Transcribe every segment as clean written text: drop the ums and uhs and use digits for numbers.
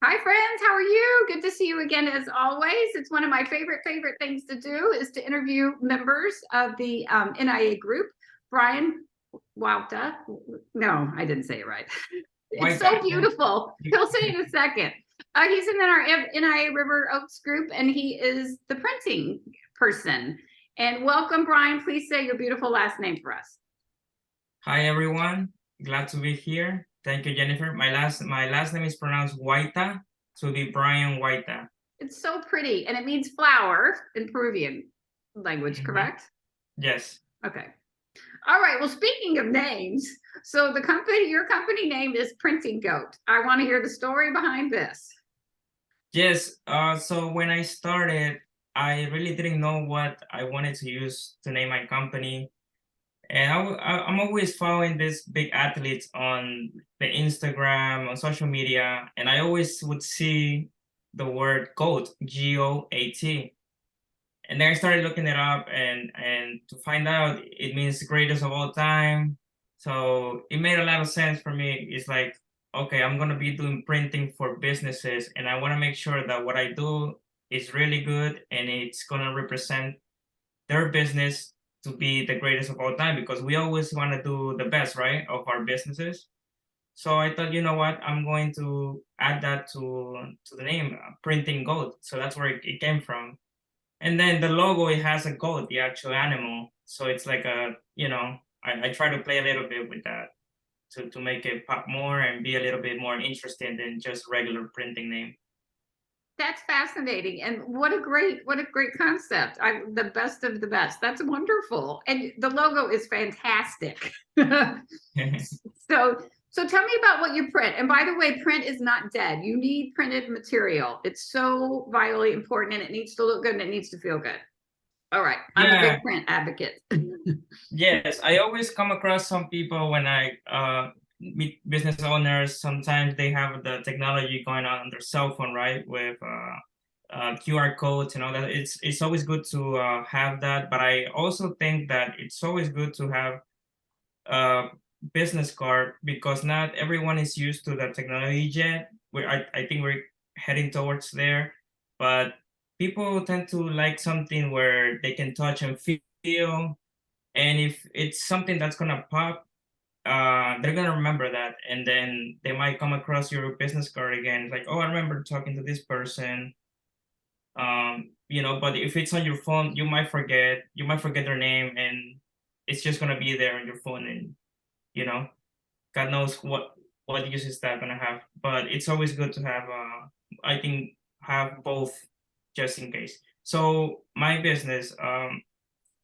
Hi, friends. How are you? Good to see you again, as always. It's one of my favorite things to do is to interview members of the NIA group. Bryan, Huayta. No, I didn't say it right. It's so beautiful. He'll say it in a second. He's in our NIA River Oaks group, and he is the printing person. And welcome, Bryan. Please say your beautiful last name for us. Hi, everyone. Glad to be here. Thank you, Jennifer. My last name is pronounced Huayta, so it'll be Bryan Huayta. It's so pretty, and it means flower in Peruvian language, correct? Yes. Okay. All right. Well, speaking of names, so your company name is Printing Goat. I want to hear the story behind this. Yes. So when I started, I really didn't know what I wanted to use to name my company. And I'm always following these big athletes on the Instagram, on social media, and I always would see the word GOAT, GOAT. And then I started looking it up, and to find out it means greatest of all time. So it made a lot of sense for me. It's like, okay, I'm gonna be doing printing for businesses, and I want to make sure that what I do is really good and it's gonna represent their business to be the greatest of all time, because we always want to do the best, right, of our businesses. So I thought, you know what, I'm going to add that to the name, Printing Goat. So that's where it came from. And then the logo, it has a goat, the actual animal. So it's like I try to play a little bit with that to make it pop more and be a little bit more interesting than just regular printing name. That's fascinating, and what a great concept. I'm the best of the best. That's wonderful, and the logo is fantastic. So tell me about what you print. And by the way, print is not dead. You need printed material. It's so vitally important, and it needs to look good and it needs to feel good. All right, I'm a big print advocate. Yes, I always come across some people when I meet business owners. Sometimes they have the technology going on their cell phone, right, with QR codes and all that. It's always good to have that, but I also think that it's always good to have a business card, because not everyone is used to the technology yet. I think we're heading towards there, but people tend to like something where they can touch and feel. And if it's something that's gonna pop, they're gonna remember that, and then they might come across your business card again. It's like, oh, I remember talking to this person. But if it's on your phone, you might forget their name, and it's just gonna be there on your phone, and God knows what use is that gonna have. But it's always good to have, I think, have both, just in case. So my business,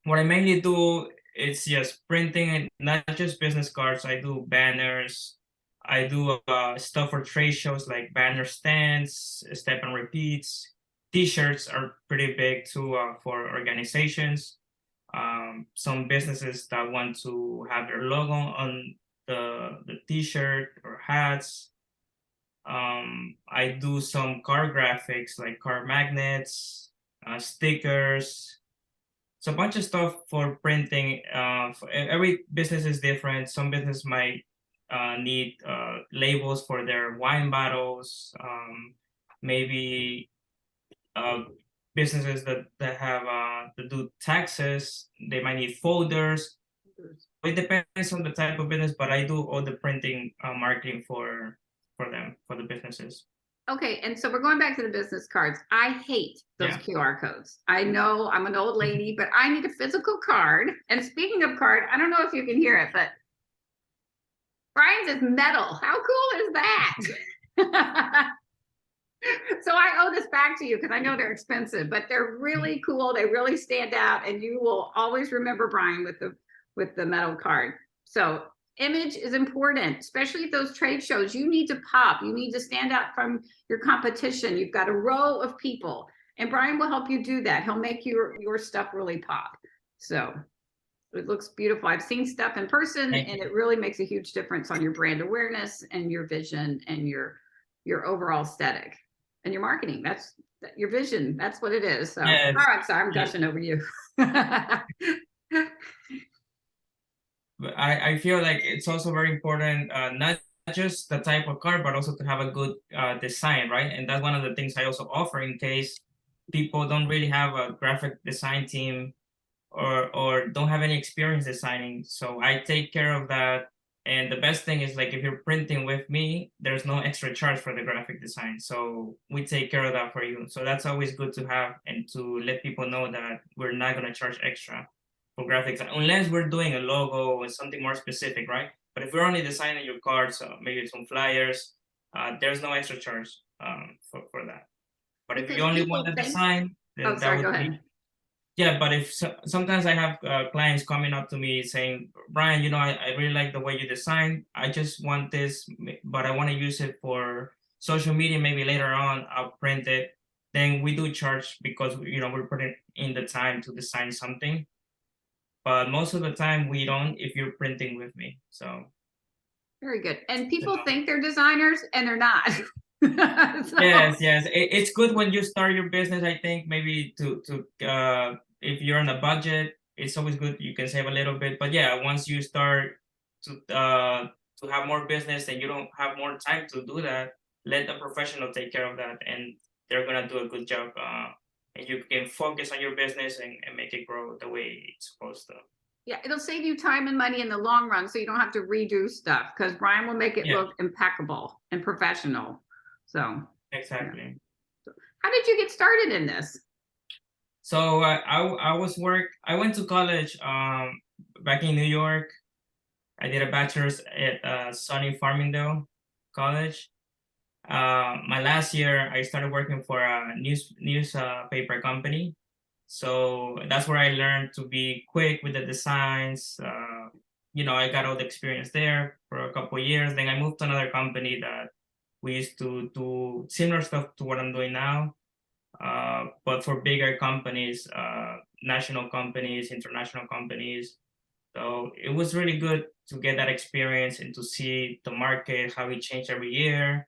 what I mainly do, it's just printing, and not just business cards. I do banners. I do stuff for trade shows like banner stands, step and repeats. T-shirts are pretty big too, for organizations. Some businesses that want to have their logo on the T-shirt or hats. I do some car graphics like car magnets, stickers. So a bunch of stuff for printing. Every business is different. Some business might need labels for their wine bottles. Maybe businesses that have to do taxes, they might need folders. It depends on the type of business, but I do all the printing, marketing for them, for the businesses. Okay, and so we're going back to the business cards. I hate those QR codes. I know I'm an old lady, but I need a physical card. And speaking of card, I don't know if you can hear it, but Bryan's is metal. How cool is that? So I owe this back to you because I know they're expensive, but they're really cool. They really stand out, and you will always remember Bryan with the metal card. So image is important, especially at those trade shows. You need to pop. You need to stand out from your competition. You've got a row of people, and Bryan will help you do that. He'll make your stuff really pop. So it looks beautiful. I've seen stuff in person, and it really makes a huge difference on your brand awareness and your vision and your overall aesthetic and your marketing. That's your vision. That's what it is. So, yes. All right, so I'm gushing over you. But I feel like it's also very important, not just the type of card, but also to have a good design, right? And that's one of the things I also offer in case people don't really have a graphic design team or don't have any experience designing. So I take care of that. And the best thing is like if you're printing with me, there's no extra charge for the graphic design. So we take care of that for you. So that's always good to have and to let people know that we're not gonna charge extra for graphics unless we're doing a logo or something more specific, right? But if we're only designing your cards, maybe some flyers, there's no extra charge for that. But if you Because only want people the think, design, oh, then that sorry, go would ahead. be yeah, but if sometimes I have clients coming up to me saying, Bryan, I really like the way you design. I just want this, but I want to use it for social media. Maybe later on I'll print it. Then we do charge because we're putting in the time to design something. But most of the time we don't if you're printing with me. So Very good. And you people know. think they're designers and they're not. So, Yes. It's good when you start your business. I think maybe to if you're on a budget, it's always good. You can save a little bit, but yeah, once you start to have more business and you don't have more time to do that, let the professional take care of that, and they're gonna do a good job. And you can focus on your business and make it grow the way it's supposed to. yeah, it'll save you time and money in the long run, so you don't have to redo stuff because Bryan will make it Yeah, look impeccable and professional. So, yeah. exactly. How did you get started in this? So I went to college back in New York. I did a bachelor's at sunny Farmingdale College. My last year, I started working for a newspaper company. So that's where I learned to be quick with the designs. I got all the experience there for a couple of years. Then I moved to another company that we used to do similar stuff to what I'm doing now, but for bigger companies, national companies, international companies. So it was really good to get that experience and to see the market, how it changed every year,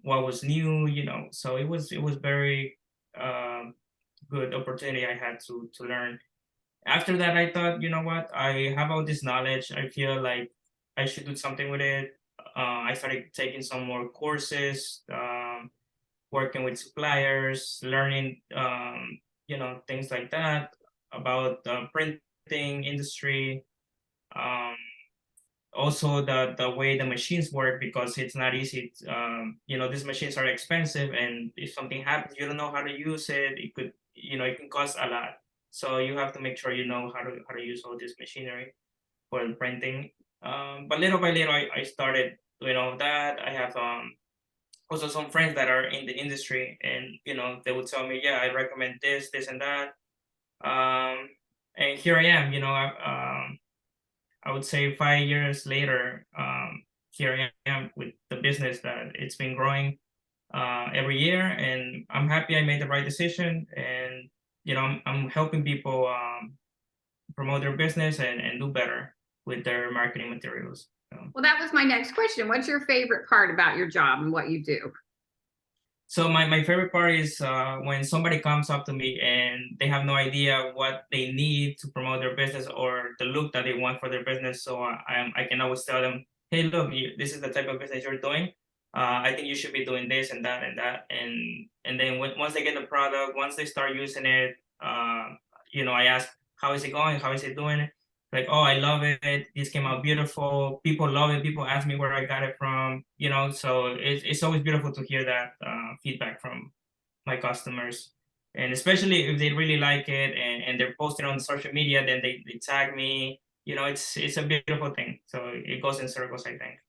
what was new. So it was very good opportunity I had to learn. After that, I thought, you know what, I have all this knowledge. I feel like I should do something with it. I started taking some more courses, working with suppliers, learning, things like that about the printing industry. Um, Also the way the machines work because it's not easy. These machines are expensive, and if something happens, you don't know how to use it. It can cost a lot. So you have to make sure you know how to use all this machinery for printing. But little by little, I started doing all that. I have also some friends that are in the industry, and they would tell me, yeah, I recommend this and that. And here I am. I would say 5 years later, here I am with the business that it's been growing every year, and I'm happy I made the right decision. And I'm helping people promote their business and do better with their marketing materials. So. Well, that was my next question. What's your favorite part about your job and what you do? So my favorite part is when somebody comes up to me and they have no idea what they need to promote their business or the look that they want for their business. So I can always tell them, hey, look, this is the type of business you're doing. I think you should be doing this and that and that. And then once they get the product, once they start using it, I ask, how is it going? How is it doing? Like, oh, I love it. This came out beautiful. People love it. People ask me where I got it from. So it's always beautiful to hear that feedback from my customers. And especially if they really like it and they're posting on social media, then they tag me. It's a beautiful thing. So it goes in circles, I think.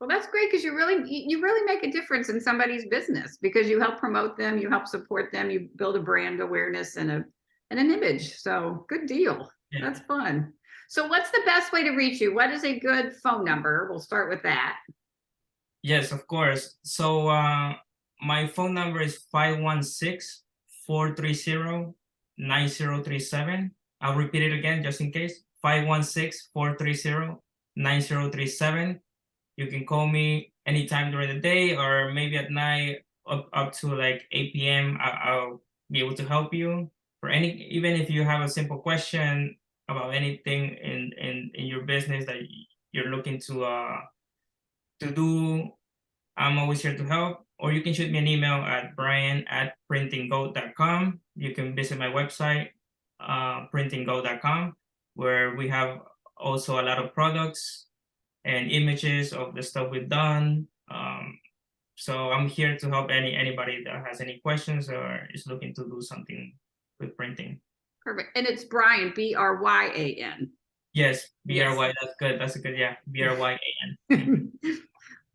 Well, that's great because you really make a difference in somebody's business because you help promote them, you help support them, you build a brand awareness and an image. So good deal. Yeah. That's fun. So what's the best way to reach you? What is a good phone number? We'll start with that. Yes, of course. So my phone number is 516-430-9037. I'll repeat it again just in case. 516-430-9037. You can call me anytime during the day or maybe at night up to like 8 p.m. I'll be able to help you for even if you have a simple question about anything in your business that you're looking to to do, I'm always here to help. Or you can shoot me an email at brian@printinggoat.com. You can visit my website, printinggoat.com, where we have also a lot of products and images of the stuff we've done. So I'm here to help anybody that has any questions or is looking to do something with printing. Perfect. And it's Bryan, Bryan. Yes, Yes. BRY. That's good. That's a good, yeah. BRYAN.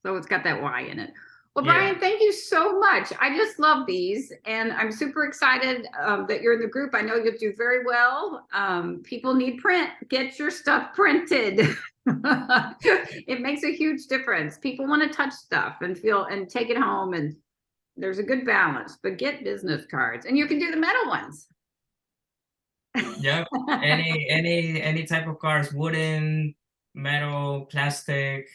So it's got that Y in it. Well, Yeah. Bryan, thank you so much. I just love these, and I'm super excited that you're in the group. I know you'll do very well. People need print. Get your stuff printed. It makes a huge difference. People want to touch stuff and feel and take it home, and there's a good balance. But get business cards, and you can do the metal ones. Yeah. Any type of cards, wooden, metal, plastic,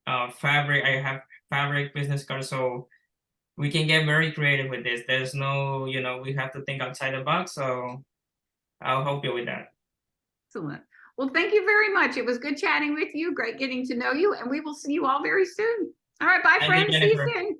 fabric. I have fabric business cards, so we can get very creative with this. There's no, we have to think outside the box. So I'll help you with that. Excellent. Well, thank you very much. It was good chatting with you. Great getting to know you, and we will see you all very soon. All right, bye, Thank you, friends. See you Jennifer. soon.